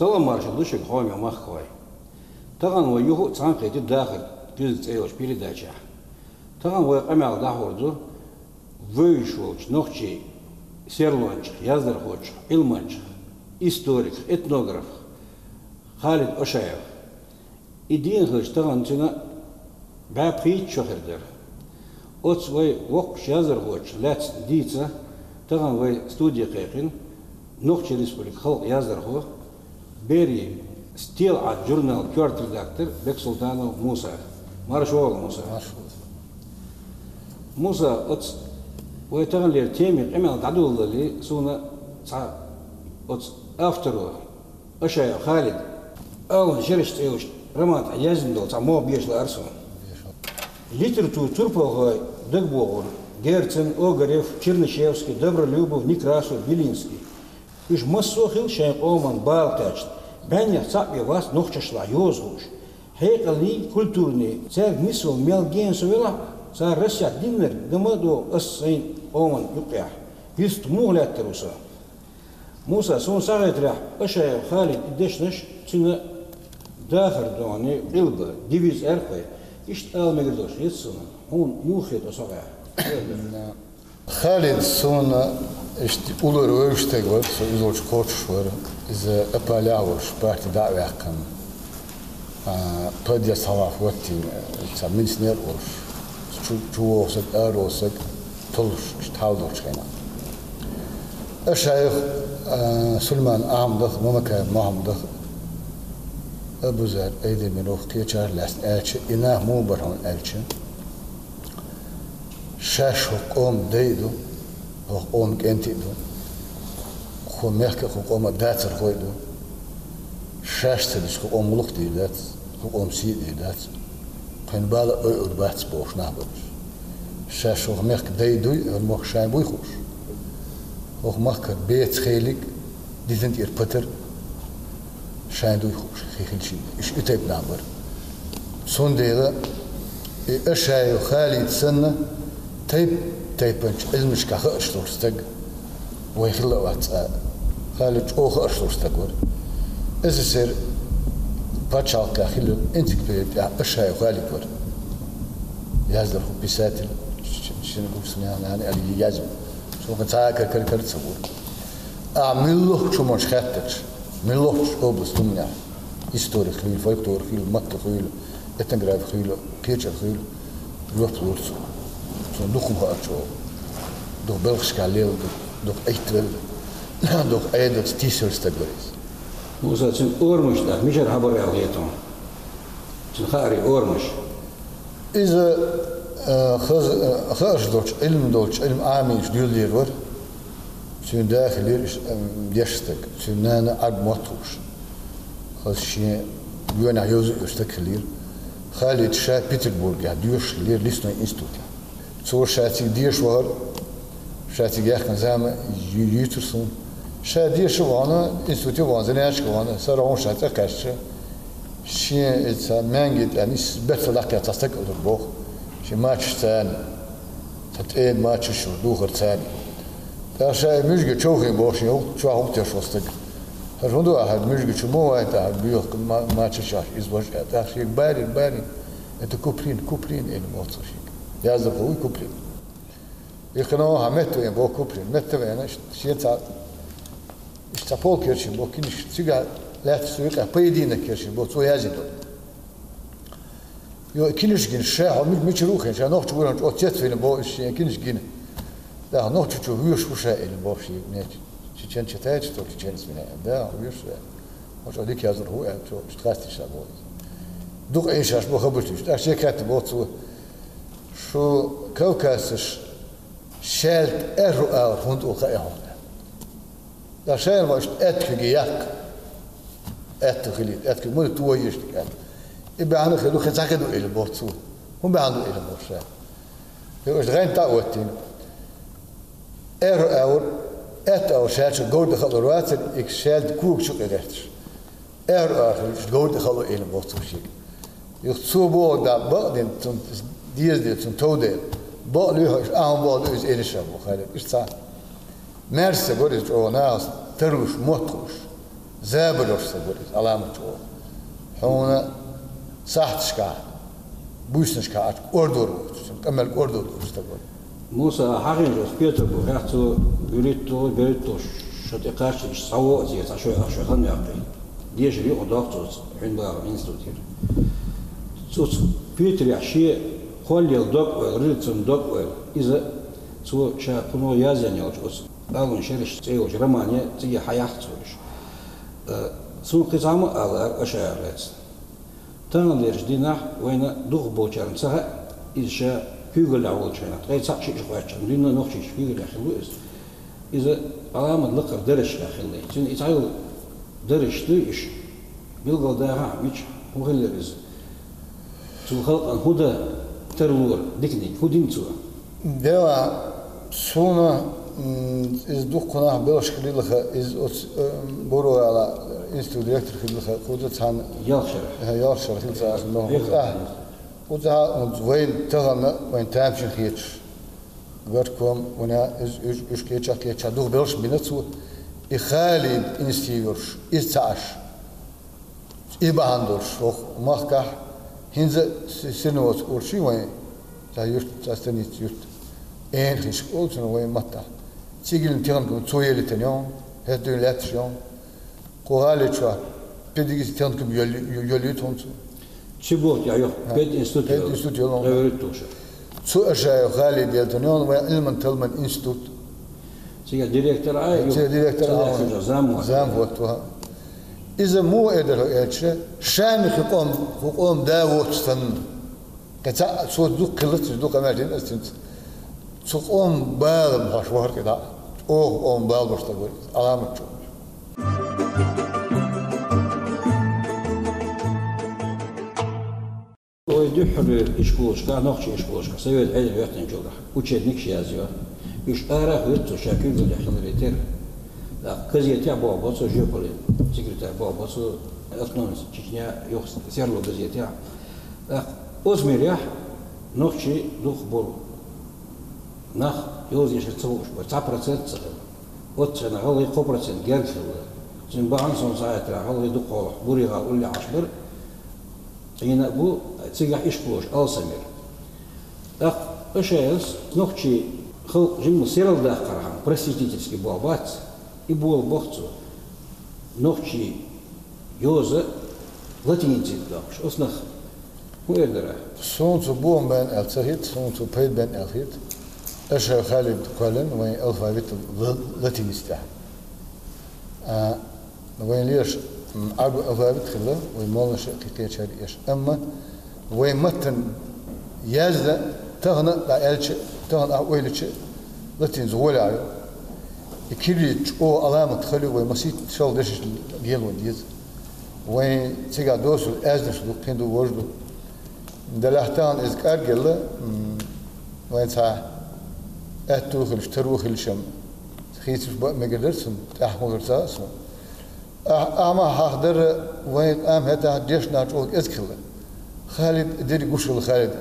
Salam marşalı şu koyma mahkoy. Tağan ve yuhu sanqeti dahil güz eyoş передача. Tağan ve amel dahurdu. Vöyşolç, nohçi, serlonç, yazdarhoç, ilmanç, historik, etnograf, Halid Oşayev. İdiğin hıç tağan çına bapıyı çoğurdur. Oç ve vok yazdarhoç, lats diyse tağan ve studiya kayıkın Nohçi Respublik halk yazdarho beri stil ad jurnal kört redaktor Bek Sultanov Musa. Marşoğlu Musa. Musa oç ve tağanlar temir emel dadulları sonra oç afteru Oşayev Halid Alın şerişt eyoş Ramat yazın dolsa mo beşler son. Literatür turpoğu dögboğur Gertsen, Ogarev, Чернышевский, Добролюбов, Некрасов, Белинский. Уж массохил шайк оман балкачт. Бәнях цапе вас нохчашла йозгуш. Хейкали культурный. Царь мисл мелген сувела. Царь Россия динер гамаду ассайн оман юкях. Вист мугляттеруса. Муса сон сагайтрах. Ашая Халид идешнаш. Цина дахар дони илба. Дивиз эрхай. Ишт алмегдош. Етсуна. Он юхет осагая. Халid sonra işte ular ölçtek var, izolç koç var, iz apalağış parti davakkan. Padya savaf vakti, samins ner olş. Şu olsak, olsak, toluş, tavdoç kayna. Aşayık Süleyman Ahmed'e, Mamaka Mahmed'e, Ebu Zer, Eydemirov, Keçerles, elçi, inah mubarhan elçi. Şaş hukum deydu, hukum kentidu, humehke hukuma dağıtır koydu, şaş tediş hukumluk deydat, hukum si deydat, kınbala öy urbat boş nahbırmış. Şaş humehke deydu, ölmek şayn buykuş. Humehke beyt xeylik, dizint irpatır, şayn duykuş, xeyxilşi, iş üteyb nahbır. Son deyda, aşağı Halid senne, تيبنش علمش كخش لورستق ويخلق وقت خالد أو خش لورستق ور إذا سير باتشال كخيلو أنت كبير يا أشياء خالد ور يازر هو بيساتل شنو بقول يعني اللي يجازم شو كنت هاكر كر تصور أعمله شو مش خاتش مله شو قبل استمنع هيستوري خيل فولكلور خيل مكة خيل إتنجراف خيل كيرش خيل روح لورسو Zo'n doekum gaat zo. Door Belgisch kaleel, door echtwel, door eindelijk t-shirts is. Hoe zou het zijn oormus daar? Michel Haborel heet dan. Zijn gari oormus. Is geërsdorch, ilm amish duurder wordt. Zijn dagen leer isjestek. Zijn nana agmotus. Als je naar Jozef stuk geleerd. Khalid Shah Peterburg, ja, duurs leer list naar instituut. Zo schaatsig dierschwaar, schaatsig echt kan samen juterson. Schaat dierschwaar, instituut waanzinnig gewoon. Sarah schaatsig kastje. Schien het mengit en is beter dat het tastek onder boog. Schien match staan. Het een match zo doger staan. Daar zij muziek choog in boog, schien ook zo hoog ter schostek. Hij vond dat hij muziek zo mooi uit daar buur match schaatsig is was. Daar schien bijna. En de koprin in de motor schien. Yazdık o kuprin. İkna hamet ve bu kuprin. Mette ve ana şiyata işte pol kirşin bu kiniş siga lat suyka paydine kirşin bu so yazdı. Yo kiniş gin şah mi ruhen şah noch çuran o tetfin bu iş kiniş gin. Da noch çu hüş bu şey bu şey ne çiçen çetayç to çiçen ismine da hüş ve o dik yazır hu çok strasti şabo. Dur eşaş bu habırtış. Da şey kat bu so شو كوكاسش شالت أر هند وخيهم. ده شال واش أتكجياك أتكليت أتكل مو تويش كان. يبقى عنده خدو خزاكدو إلى بورتسو. هم بيعندو إلى بورشة. يقول غين تاوتين. أر أو شال شو جود خلوات إك شال كوك شو قدرتش. شو جود خلو إلى بورتسو شيء. يخصوبو ده بعدين Diyezde zum Tode. Bağlıyor ağabey öz erişem bu hale. İşte Merse görüş o nas teruş motruş. زابل ورثة قولي علامة هنا صحتشكا بوسنشكا أردور كمل أردور استقبل موسى حقين جوز بيتربو رحتو بريتو شتقاش صوو زي شو خلنا يقي ديش ريو دكتور عند بار انستوتير صوت بيتر يحشي خلي الدك وريتم دك إذا سو شا كنو يازن يوجوز أول شرش تيوج رمانية تيجي حياة تورش سو قزامة على أشياء تناليرش دينا وين دوغ بوشارن سها إذا هيقول عود شيء غير صح شيء شوية شان لينا نخشيش هيقول يا خلو إذا علامة لقر درش يا خلي تين يتعيل درش تيش بيلقى داها مش هو خلي رز تو خلق أن هدا ترور دكني هدين تو دوا سونا إز دوغ قناع بلش خلي لخا إز برو على إنستو ديركتور خلي لخا قدرت عن يالشر خلي لخا وده وين تغنى وين تامشي خيتش قركم ونا إيش كيتش دوغ بلش بنتو إخالد إنستيورش إستعش إباندورش ومخكح هنزا سنوات أورشي وين تايرت تاستنيت يرت إن خيش قولتنا وين متى تيجي تغنكم تويلي تنيون هدون لاتشيون قوالي شوا بديجي تغنكم يوليتون شبوت يا يوم بيت إنستوتيو غيرتوش سو أشياء خالد يلتنيون وعلما تلمن إنستوت سيا ديريكتور سيا ديريكتور زام وقتها إذا مو قدر يأتش شامخ قوم داوت سن كتا سو دوك قلت دوك أماجين أستنت سو قوم بال مشوار كذا قوم بال برستقول علامة شو ويدحر إشكوشكا نخشي إشكوشكا سويت عيد وقتين جورح وشيد نكشي يازيو إيش أراه ويتو شاكيو اللي خلريتير لا كزيتيا بابوسو جيوبولي سكرتير بابوسو أثنون تشيكنيا يوخ سيرلو كزيتيا أزميريح نخشي دوخ بولو نخ يوز يشر تصوش ب 9% صغير وتشنا غلي 1% جالس زين بانسون ساعات غلي دوخ بوريغا ولا 10 هنا بو تيجي إشكوش ألسمير أشياء نخشي خلق جمل سيرل داخرهم просветительский بابات يبول بختو نخشي يوزا لاتينيتي داخش أصنخ هو يدرى سونتو بوم بين التهيت سونتو بيد بين الهيت أشياء خالد قالن وين ألفابيت لاتينيستا وين ليش عرب ألفابيت خلا وين مالنا شقيقية شريش أما وين متن يازدا تغنى لألش تغنى أولش لاتين زولا كيريتش أو علامة خلي وين مسيت شال دش جيل وديز وين تيجا دوس الأزدش لو كندو وجدو دلهتان إز كارجل وين تا أتوخلش تروخلش خيتش مقدرتهم أحمد رزاس أما هقدر وين أم هتا ديش نارجو إذكله خالد ديري قشل خالد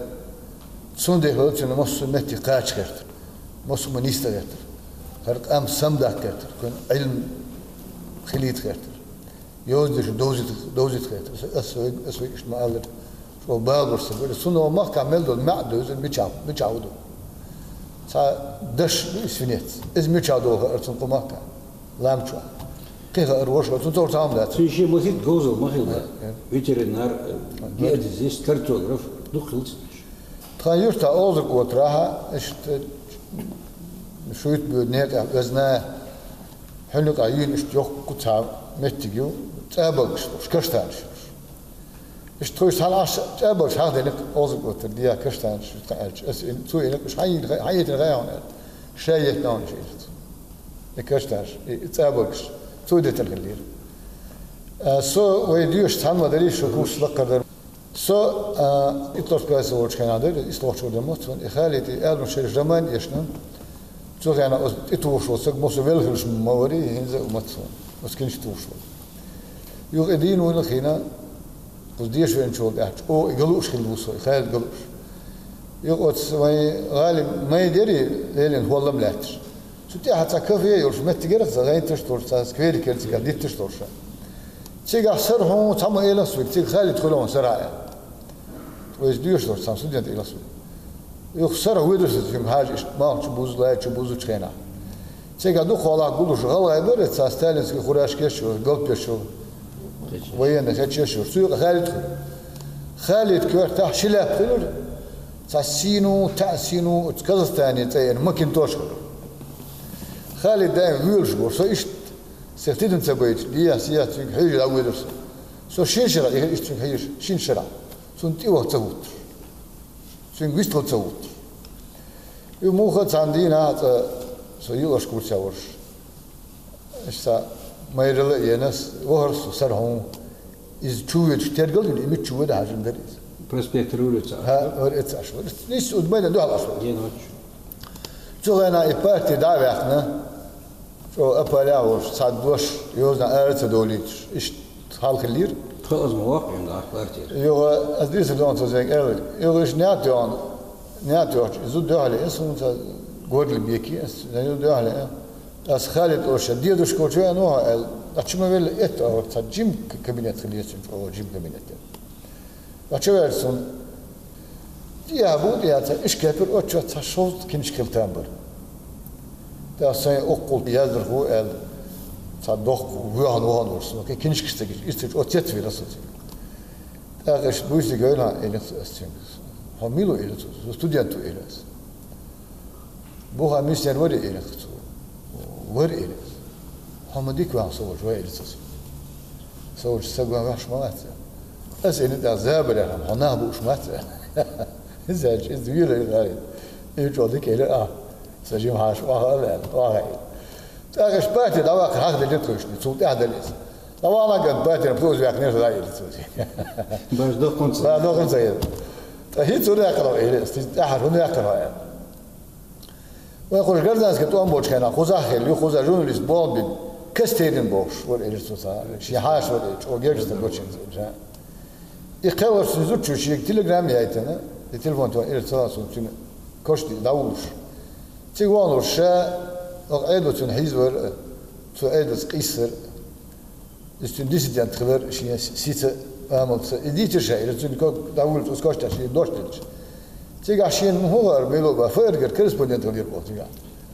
سونده هلتنا مصر متي قاش كرت مصر منيستا كرت هرق أم سمدا كرت كن علم خليت كرت يوزدش دوزت كرت أسوي إيش ما قالت شو بالبر سبب سنو ما كمل دول معدوز بيچاودو تا دش سنيت إز بيچاودو أرتن قماكا لامچوا كيف أروش وتنتظر تعمل ده في شيء مثير جوزل ما هي ده فيترينار جياديزيست كارتوغراف دخلت تغيرت أوزك وتراها إيش شويت بنيت وزنا حلق عيون إيش يوك كتاب متجيو تابلش كشتانش إيش تويس هالعش تابلش هذا لك أوزك وترديا كشتانش تقالش تو إنك مش حيت الغاية شايت نون شيء كشتانش تابلش تودت الغلير سو ويديوش تهم دري شو كوش لقدر سو إطلاق كاس ورش كان هذا إطلاق شو دموت إخالتي ألم شرج زمان يشنا سو يعني إتوش وسق مسويل خلش موري هنزا ومتسون بس كنش توش يو قدين وين خينا قديش وين شو قاعد أو يقولوش خلوصه خالد قلوش يقعد وين غالب ما يدري لين هو الله ملاتش سوتي حتى كافيه يورش مت جرت زغاين تشتور ساس كوير كيرتي قديت تشتورش تيجا سرهم تام إلى سوق تيجا خالد خلون سرايا ويش ديوش دور تام سوديان إلى سوق يخسر هو يدرس فيهم حاجة ما تبوز لا تبوز تخينا تيجا دو خلا قولوا شغال هذا تستاهل سك خراش كشوا قلب كشوا وين كشوا سوق خالد كورتاح شلا خلول تسينو تأسينو كازستاني تين ما كنتوش خالد دايم ويلش بور سو إيش سيرتيدن تبيت ليه سيات هيج أول سو شين شرا إيش هيج شين شرا سنتي وقت تهوت سين قيست وقت تهوت يوم خد عندنا سو يلش كور شاورش إيش تا ما يرلا يناس وهرس سرهم إز تشويت ترجل إني تشويت حاجة دريس برسبكترولة ها وريت أشوار ليش أدمنا ده على أشوار ينوش شو أنا إبارتي دعوتنا شو أبلاوش صدوش يوزنا أرت دوليتش إيش حال خلير خلاص مواقع من أخبارتي يو أدريس بدون تزيك أرل يو إيش نياتيون زود ده عليه اسمه تا قول البيكي زود ده عليه أس خالد أوش ديدوش كوتشوا نوع أشوف ما بيل إت أو تا جيم كابينت خليه أو جيم كابينت أشوف أرسون يا بود يا تا إيش كبر أشوف تا شوط كنيش كل تامبر تا سين أقول يادر هو ال تا دوخ ويان ورسون أوكي كنيش كستيج إستيج أو تيت في راسه أغش بويسي قايلها إلى أستين هميلو إلى ستوديانتو إلى بوها ميسيان وري إلى وري إلى هم ديك وان صور شوية إلى صور سجوا وحش مات أسئلة ده زابر هم هنا بوش مات إزاج إزويل الغالي يجودك إلى سجيم هاش واقع أغش باتي دواك هذا اللي تروشني صوت هذا اللي لو أنا قد باتي نبتوز يقنيش لا إلى باش دوقن لا دوقن زين هي تقول يقرأ إلى أحد هم يقرأ ويقول جردانس كتوان بوش كنا خوزا خيل خوزا جوناليس بومبين كستيدن بوش ولا إلتوسا شيء حاش ولا أو جيرجس بوشين جا يقول سنزوج شيء تليجرام يايتنا التليفون تو إلتوسا سنتين كشتي داولش تيجون ورشة أو أيضا تنحيزور تو أيضا قيسر استن ديسيدنت خبر شيء سيت عملت إديت شيء لتن داولت وسكاشت شيء دوشتلش تيجي عشان هو أربيلو بفرق كريسبوندنت غير بوتيجا.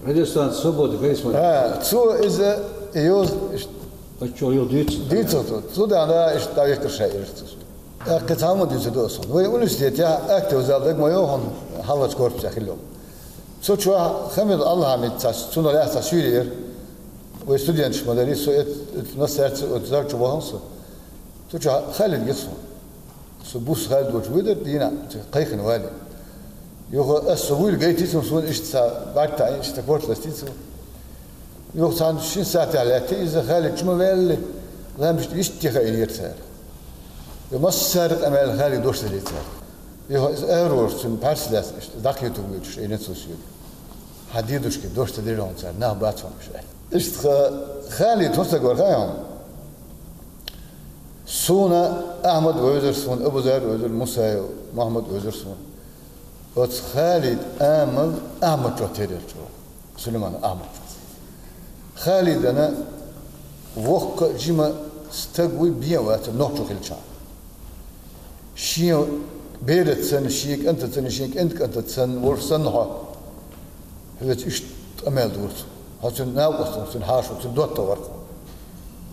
راديوستان سبوت كريسبوندنت. تو إذا يوز. أشوف يوديت. ديتو تو ده أنا إيش تاريخ الشيء إيش. كتامو ديتو ده أصلا. ويونستيت يا أكتر زادك ما يوهم حلت كورب تأخيلهم. سو شو خمد الله عميد تاس سنو لا تسوير وستوديانش مدرس سو نصرت وتزار شو بهانس. سو شو خالد يصون. سو بوس خالد وجوده دينا قيخن والي. يوه السويل جاي تيسون سون إيش تا بعد تا إيش تكبرت لستيسون يوه سان شين ساعة على تيزا خالد شو مبالي لا مش إيش تيخا إلير سار يوه ما سارت أمال خالد دوش تلي سار يوه إيرور سون بارس لاس إيش داخل توجيش إيه نتسوسيو حديدوش كي دوش تلي لون سار نه بات فهم شيء إيش خالد توصل قول خايم سونا أحمد وزير سون أبو زيد وزير موسى محمد وزير سون وت خالد أحمد جوتير سليمان أحمد خالد أنا وق جيما استقوي بيا وقت نوتشو خلشان شيء بيرت سن شيك أنت سن شيك أنت سن ورسنها هو إيش أمال دورت هاتن ناقص سن حاش سن دوت ورق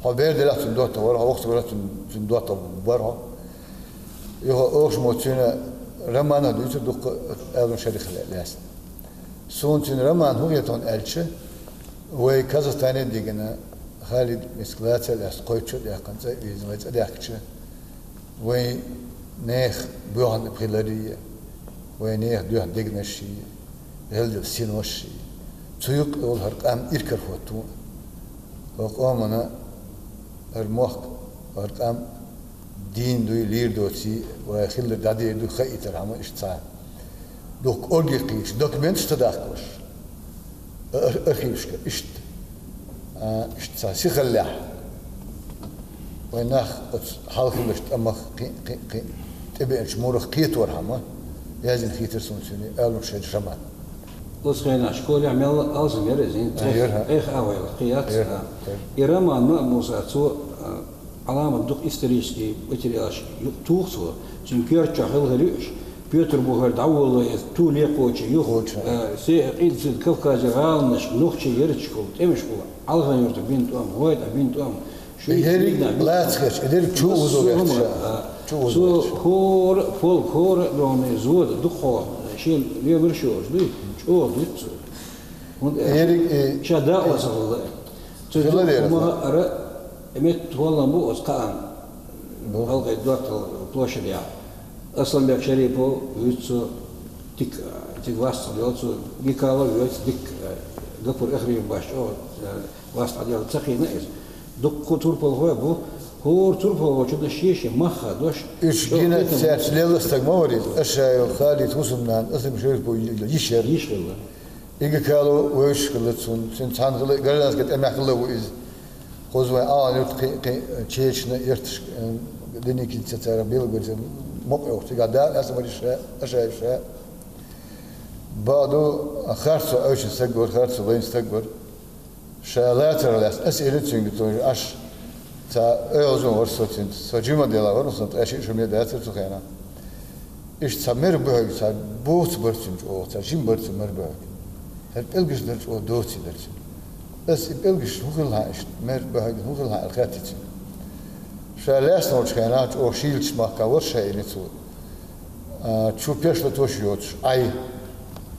هو بيرد لا سن دوت ورق وقت ولا سن دوت ورق يهو أوش موتشنا رمان هدوش دوق ألون شريخ لاس سونتين رمان هو يتون ألشة وكازستاني ديجنا خالد مسكلات لاس قويتش لكن زي إزمات لكشة ونيخ بيوهن بخلارية ونيخ بيوهن ديجنا شيء هل سينوش شيء تيوق أول هرقام إركر فوتو وقامنا المخ هرقام دين دوي لير دوتي وخيل دادي دو خيتر هم اشتسا دوك أورجي قيش دوكمنت تداخلش أخيش كإشت اشتسا سيخلح ويناخ حالخلش أما تبي شمورخ قيتور هم يازن خيتر سونسوني قالوا شيء شمال لسخينا شكول يعمل أزم يرزين إخ أول قيات يرمان ما موسى تو Alamat duh исторический материалший тухсу, чем керча хилгалюш, Петр Бугар даволы, ту лекочи, юх, се идзит Кавказе галнаш, нухчи ерчкул, темешкул, алган юрта бинтуам, войта бинтуам. Ederik laatskes, ederik çoğu uzun Zo hor, folk hor, dan zo de ducho, şel lever şoş, du, çoğu du. Ederik şada olsa. Çocuk ama ara emet tuvalan bu oskan. Halkay doktor площадь ya. Aslan Şerifo, yüzü tik vast, yüzü Mikalo, yüzü dik gapur ahri baş o vast adiyal tsakina is. Duk turpol hoya bu. Hor turpol çuda şişe maha doş. Üç güne serçleli stagmori, aşağı Halid Husum'dan asım Şerif bu yişer. Yişer. İki kalo ve üç kılıçsun. Sen tanrılı garlas get emekli bu iz. Kozvay ağanı çeşne yırtış deni ki çetara bil gözüm mok yok. Tigada asım aşağı aşağı. بعضو خرصو أوش استقبل خرصو بين استقبل شالاتر لاس أسئلة تنقطون أش تا أوزون ورسوتين سجيمة ديلا ورسوت أشي شمية داتر تخينا إيش تمر بهاي تا بوت برتين أو تا جيم برتين مر بهاي هل بلغش درج أو دوتي درج بس بلغش هوغلها إيش مر بهاي هوغلها الخاتيتين شالاس نوش خينات أو شيلش ما كورش هاي نتو شو بيش لتوشيوتش أي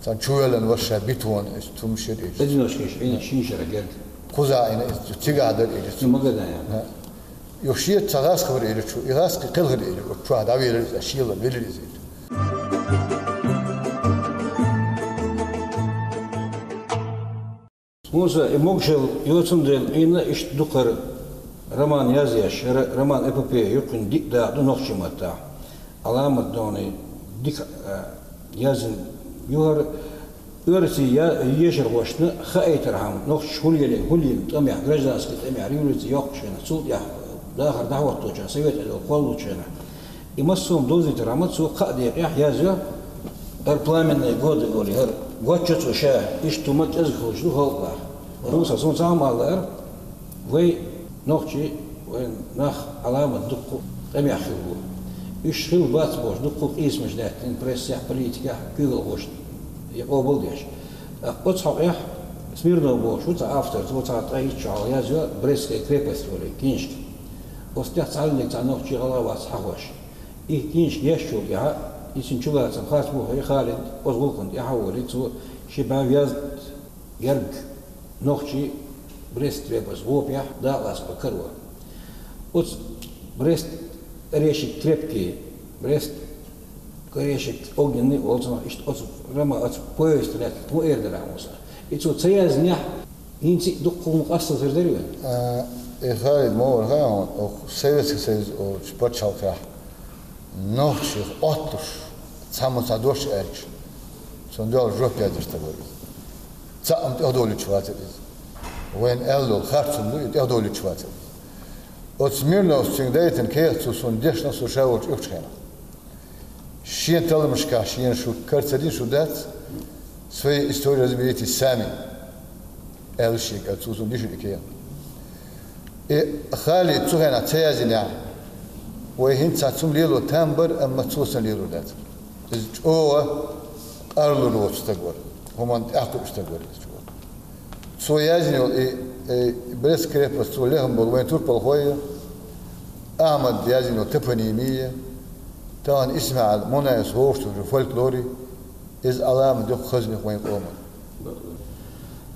Sen çuvalan varsa bituan istum şer iş. Edin hoş geç. Yine şinşere geldi. Kuza yine tigadır iş. Ne magadan ya? Yok şiye tagas kıvır iş. Şu iras kılgır iş. Şu hada veririz. Şiyeler veririz. Musa emokşel yotsundel yine iş dukar roman yazıyaş. Roman epopeya yokun dik da nokçimata. Alamat doni dik yazın يوهر أرسي يشر وشنا خايتر هم نخش هولي طمع رجال سكت طمع ريولز يقشنا صوت يا داخل دعوة توجه سويت القول وشنا يمسهم دوزي ترامت سو قادر يحيازه البلامن يقول يقولي هر واتشت وشاه إيش تومت أزخل شو هالله روسا صون سام الله وي نخشي وين نخ علامة دقو طمع خلوه إيش خل بات بوش دقوق إيش مش ده إن بريسيا بوليتيكا كيلو بوش يقابل ديش أتصحى إيه سميرنا بوش وتا أفتر وتا تعيش شغال يازو بريسيا كريبس ولا كينش وستيح تعلق تعنوق شيء غلاوات حواش إيه كينش يشوا بها يسن شغلات خاص بوه خالد أزغلقن يحول يتو شباب يزد يرق نوخشي بريست كريبس غوبيا داغاس بكروا وت بريست решить крепкие, брест, решить огненный, вот от рама от поезда лет, по эрдерамуса. И то цеяз ня, инти документ астазердерю. Халид мовар хан, о Советский Союз, о спортчалка, нохших оттуш, самоса дош эрч, сондал жопядер такой. Цам одолю чвателиз. Вен элло харцунду, и одолю чвателиз. От Смирнов сингдейтен кейтсу сон дешна сушавоч ухчхена. Шин талмшка, шин шу карцадин шудат, свои истории разберите сами. Элшик отцу сон диши кея. И Халид цухена цеязиня. وهين تسمى ليلو تامبر أما توصل ليلو ده. إذ هو أرلو روت استقبل. هم أخطو استقبل. سو يازني بريس كريبس سو لهم بقوين تور بالخوية. أحمد يازني تبنيمية. تان اسمع المنايس هوشت والفولكلوري. إذ علامة دق خزني خوين قوما.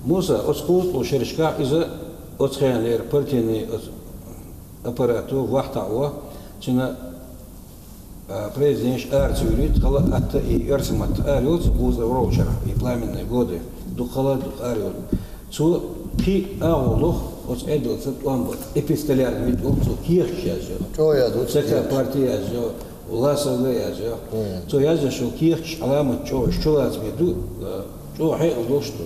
موسى أسقوط وشرشكا إذا أتخيل لير برتيني أبراتو وحتاوا. Çin'e президент Арцюрит, хала от и Арсимат Ариот, гуза Роучера, и пламенные годы, духала Ариот. Цу пи аулох, от эдилцет он был, эпистолярный вид, он цу кирчазё. Что я тут? Цека партия зё, ласовая зё. Цу я зашел кирч, алама что аз веду, что хай удошту.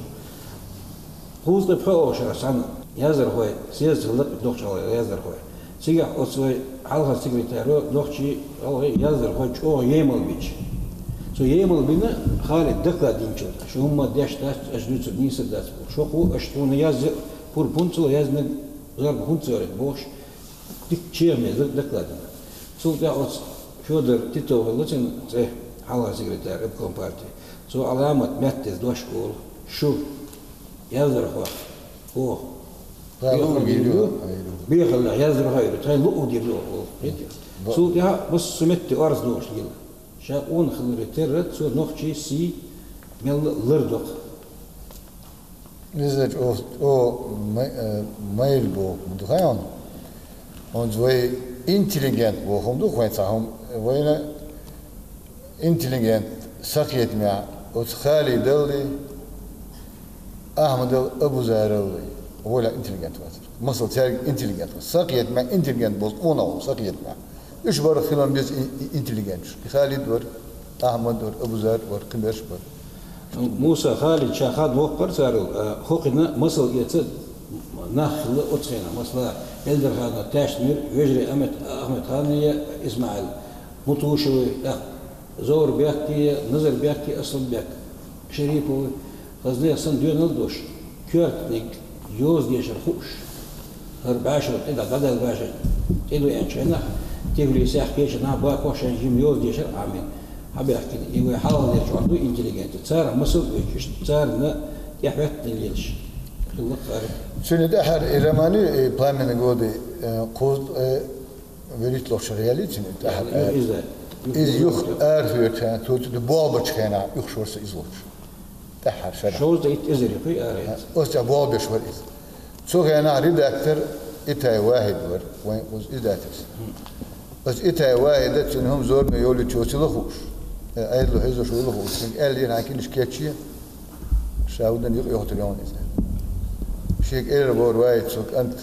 Гуза Роучера сам язерхой, съездил дохчал язерхой. Сега от свой алга секретарю дохчи алга язер хоч о емалбич. Со емалбина Халид докладинчил. Что умма дяшта аждуц ниса дас. Что ху что на яз пур пунцо язме зар пунцо бош. dik çiğme dokladın. Sulta o Fyodor Tito için hala sekreter Obkom Parti. So alamat mettes doşkol şu yazdır var. O بيخلى يزرع غيره تاي لو دير لو سو يا بس سمت ارز دوش يلا شا اون خلر ترت سو نوخشي سي مل لردق Bizde o mail bu muhtemelen. Und zwei intelligent bu humdu koysa böyle intelligent sakiyet mi o khali dalli Ahmed Abu Zarali ولا intelligent var. Masal terk intelligent var. Sakiyet mi intelligent boz ona o sakiyet mi. Üç var filan biz intelligent. Khalid var, Ahmed var, Abu Zar var, Kımerş var. موسى خالد شاخد وقر صاروا خوقنا مصل يت نخل أطخنا مصلا يلدر هذا تاشمير يجري أحمد خانية إسماعيل مطوشوي زور بيحكي نظر بيحكي أصل بيحك شريفه قصدي أصلا ديون الدوش كيرتنيك يوز ديشر خوش هر باشر إذا قدر باشر إلو ينشأنا تقولي ساح كيش نابا كوشان جيم يوز ديشر آمين حبي أحكي يقول حاول يرجع عنده إنتليجنت صار مصر صار نا يحبط الليش خلق خارج Şimdi de her elemani planını gördü kod verit loşariyeli için de iz yok erhüten tutu boğaç kana yok şorsa iz olur. De her şey. شوز ده يتأذر يقول أريد. Osca boğaç var iz. Çok yana redaktör itay واحد var ve uz idates. Bas itay واحد çünkü zor mu yolu çoğulu hoş. Aylo hezo şöyle hoş. Çünkü el yana kiliş keçi. Şahuden yok yokturuyor izler. شيء إير بور وايد سوق أنت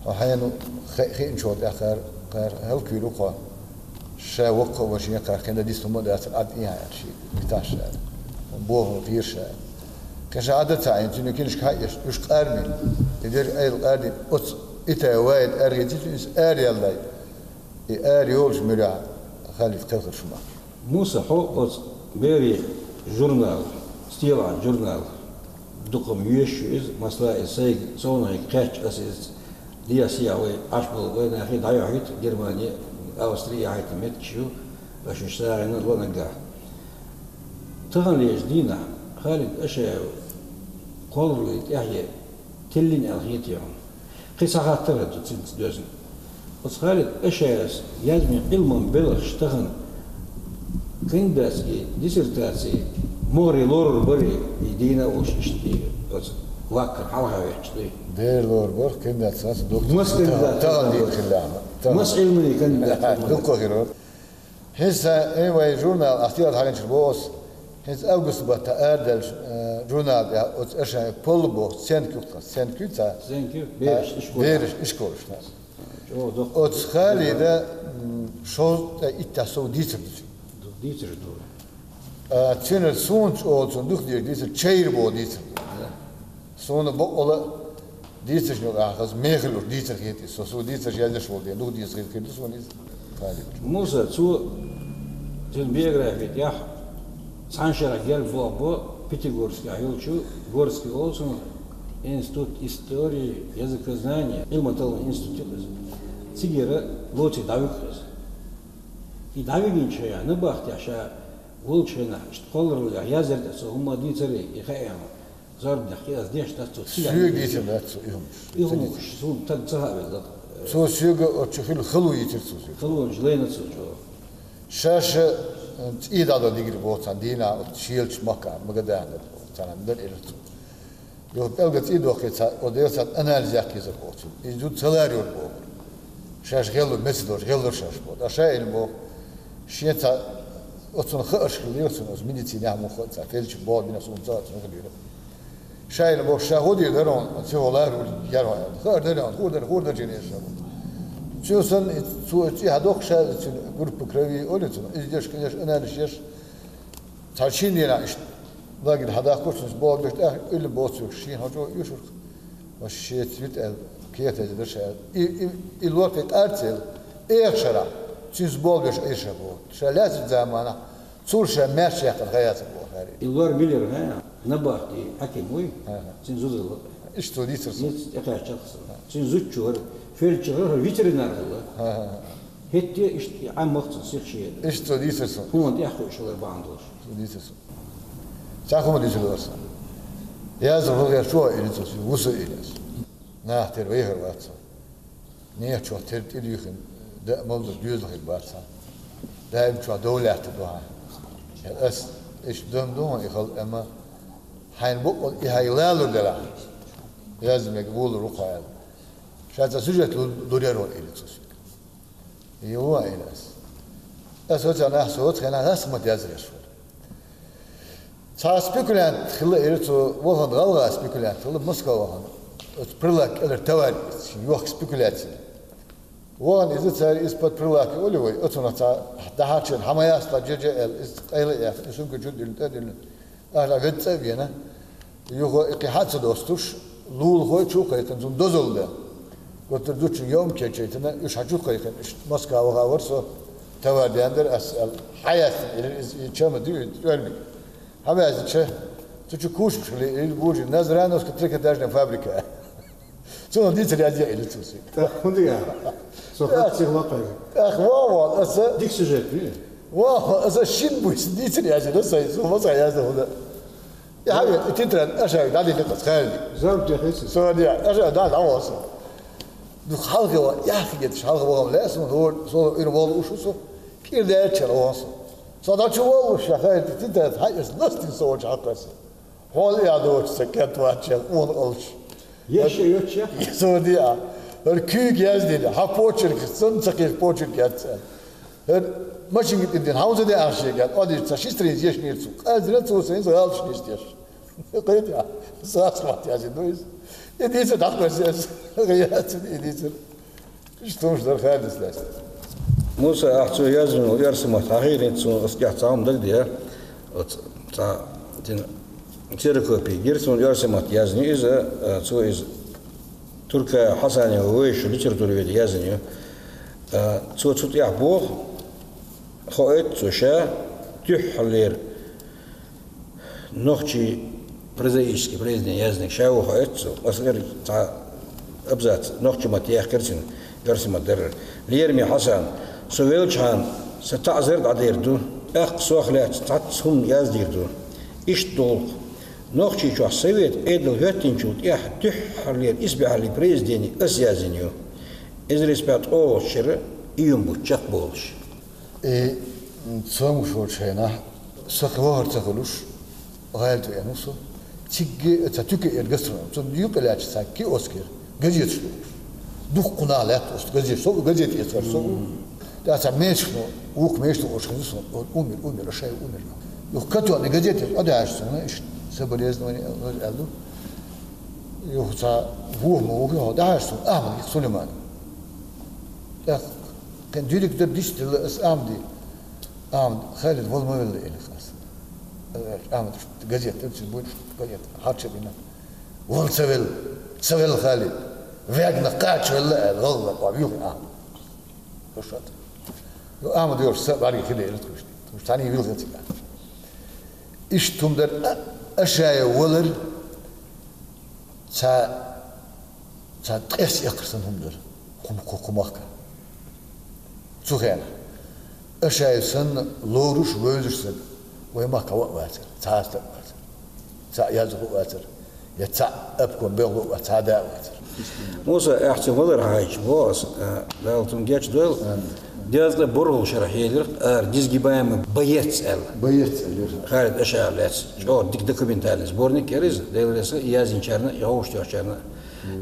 أحيانا خين شوت آخر قار هل كيلو قا شا وقع وشيء قار كنا ديستو مودة أت يعني شيء بتاعش بوه غير شا كش عادة عين تنو كنش كايش وش قارمي يدير أي القارد أت إتا وايد أريد تجلس أري الله أري هولش مريع خالد كثر شما موسى حوقت بيري جورنال ستيلا جورنال دقم يشوز مثلا السيد صونا يكاتش أساس دياسيا وأشبه وين أخي ضيعت جرمانيا أوستريا هاي تمتشو باش نشتغل لنا قاع تغني جدينا خالد أشياء قولوا يحيى تلين الخيتيهم قصة خاطرة تدوزن بس خالد أشياء يزمي علم بلغ اشتغل كنداسي ديسرتاسي موري لور بري يدينا وش يشتي واكر حوها يشتي دير لور بور كنا أساس دكتور مس كندات تغني كلام مس علمي كندات دكتور غيره هسه أيوة جورنال اختيار حالين شربوس هس أوغست بتا أردل جورنال يا أشياء بولبو سنكوتا زينكو بيرش إشكول بيرش إشكولش ناس جو دكتور أت خالي ده شو إتاسو ديتر ديتر دور Tünel sonuç olsun duk diyor diyor çayır bu diyor. Sonra bu ola diyor yok ahaz mehlir diyor ki so diyor geldi şu diyor duk diyor ki sonra موسى تو تنبيغرافيت يا سانشرا гел bu Пятигорский ayolçu Горский olsun Институт истории языкознания Илматал институт Сигера лучше давик и давигин чая не бахтяша Волчина, что колоруля, я зердется, умади цари, и хаям, зарбнах, я здесь, что тут. Сюг идем, да, Илмуш, сун так цахавел, да. Со сюг от чухил халу идет сюг. Халу, жлейна цучо. Шаша ида до дигри боцан дина от шилч мака, магадан, цанам дер ирт. Yo belgat ido khitsa odeyat analiz yakiz boçu. İzdu salariyor bu. Şaş gelu mesidor, gelu şaş bu. Aşağı il bu. Şiyeta Otsun xırş kılıyorsunuz, medisine muhtemelen felç bol bir nasıl uzat oluyor. Şeyle bu şahudi deron, çoğular yarıyor. Hırdır cenesi. Çoğusun çoğu hadok şey grup kravi oluyorsun. İzleş kılış önerişler. Tarçın diye işte. Lakin hadak kursunuz bol bir ölü bozuyor. Şey hoca yuşur. Ve şey tweet el kıyet edilir şey. İlvakit artel eğşara. Çünkü bol bir eşya bu. Şalat zamana. Surşa merşiyat hayatı bu. İlvar bilir ha. Ne baktı hakim oy. Sen zuzul. İşte o değilsin. Net yakar çalsın. Sen zütçü var. Felçi var. Veteriner var. Hetti işte ammaksın sihşiyet. İşte o değilsin. Human yakıyor şolar bağındır. O değilsin. Çakımı değilsin olsa. Yazı hoğer şu elit olsun. Vusu elit. Nahter ve yer varsa. Niye çok tertip ediyorsun? De maldır düzlük varsa. Daim çok devletli doğa. Es iş döndü ama ihal ama hain bu ihaylarlar da. Yazmak bulur o hayal. Şahsa süjet duruyor o elit olsun. Yuva elas. Es hoca nahsot kana rasmat yazılır. Ça spekulant xilli erito vohan galga spekulant xilli Moskva vohan. Prilak eller tavar yok spekulatsiya. Vohan izi tsari ispat prilak oli voy otuna ta daha çın hamayasla cece el isqayla ya isun küçük dilin. Ahla vetsa viyana. Yugo iqihatsa dostuş lul hoy çok aytan zun dozolda. Götürdü çünkü yom keçeytine üç hacuk aytan Moskva voha varsa tavar diyendir asal hayat ilir çamı diyor ölmek. Hamazı tu kuş il burcu nazranos que tricotagem fábrica. Sonra dizer ya diye elit olsun. Hundu ya. Sokak sığlapay. Ah vava asa Dik süjet mi? vava asa şin bu dizer ya diye nasıl olmasa yazdı onu. Ya abi titren aşağı da değil kız geldi. Zam tehsis. Sonra diye aşağı da olsun. Du halkı var ya git halkı var lazım sonra bir bol uşusu bir de çel olsun. Sonra çuval şaka titret hayır nasıl soğuk hakası. Hol ya da o seket var çel on olmuş. Yaşıyor ya. Sonra diye her küyük yazdı. Ha poçer kısın çakır poçer geldi. Her maçın gittiğinden havuzda da aşağı geldi. O diyor taşistreyiz yaşmıyorsun. Azra çoğusunuz o alışın istiyor. Kayıt ya. Saat vakti yazdı. Ediyse takmasız. Kıyasın ediyse. İşte sonuçlar hadisler. Musa ahçı yazmıyor. Yarsıma tahirin sonra ıskah tamamdır diye. Ta din Çerköpi girsin yarsımat yazmıyor. İze çoğu iz Türkiye Hasani ve şu literatürü yazmıyor. Çoğu tut ya bu hoyt çoşa tühlir nohçi prezidentski prezident yaznik şavu hoyt asgar ta abzat nohçi matiyah kirsin yarsımat der liyermi Hasan Sovelçhan ستعذر عديردو أقصى أخلاق تعتصم يازديردو إيش دول نوخشي شو سويت إدل هاتين شو تيح تحرلير إسبع لي بريزديني أسيازينيو إذا إسبعت أو شر يوم بتشق بولش. Son şu şeyna sakvar takılış gayet yani so çigge tatüke ergastronom son büyük ilaç sakki osker gazet şu duk kunalat ost gazet so gazet yeter so da sa meşno uk meşno oşkın so umir şey umir yok katı ne gazet o da aslında iş sabırezno ne aldı yoksa bu mu o da aslında Ahmet Süleyman ya kan düdük de dişti amdi Ahmet Halil volma verdi eli khas. Ahmet gazetede bu gazet harça bina. Vol sevel Halil. Vegna kaç valla Allah qabiyo Ahmet. Koşat. Yo Ahmet diyor sabari khile eli koştu. Tani yıl gazetede. İş tumder aşağıya olur. Ça tes yakırsın humdur. Kumak. Zuhena. Aşağısın loruş vözürsün. Ve makava vardır. Çağırtır vardır. Ça yazığı vardır. Ya ça öpkün beğu vardır. Ça da vardır. Musa ahtimalar hayç boğaz. Daltım geç döl. Diyazla borul şerhiyelir. Dizgi bayamı bayet el. Bayet el. Harit aşağılet. O dik dokumental sbornik keriz. Devlesi yazın çarına, yavuş çarına.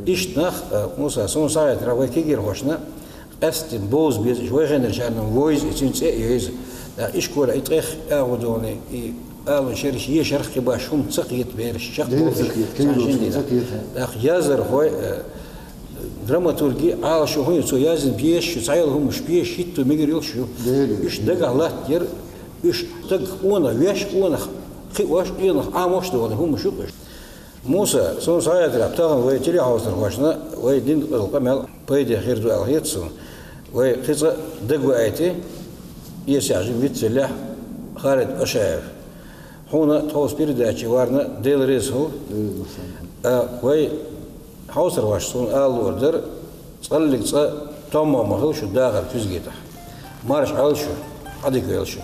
İşte Musa son sayet ravaki gir hoşna. Estin boz bir şoy gener çarına voiz için yüz. İş kola itreх ağudoni alın şeriş yeşerh ki başum çaqiyet bir şaq boz. Yazır hoy dramaturgi al şu hoy so yazın biyeş şu sayılım şu biyeş hitto megir şu. İş dagalat yer iş dag ona veş ona xivaş yana amoş da onu hum şu. Musa son sayet raptağın ve teli havasır başına ve din qamel payda xirdu alhiyatsun ve xiza dagu ayeti يسعى بيتسلح خالد أشعر هنا توس بيرداتي وارنا ديل ريسو وي حوصر واش سون آل وردر صلق صا تمام هو شو داخل كوزجيته مارش على شو عديك يلشو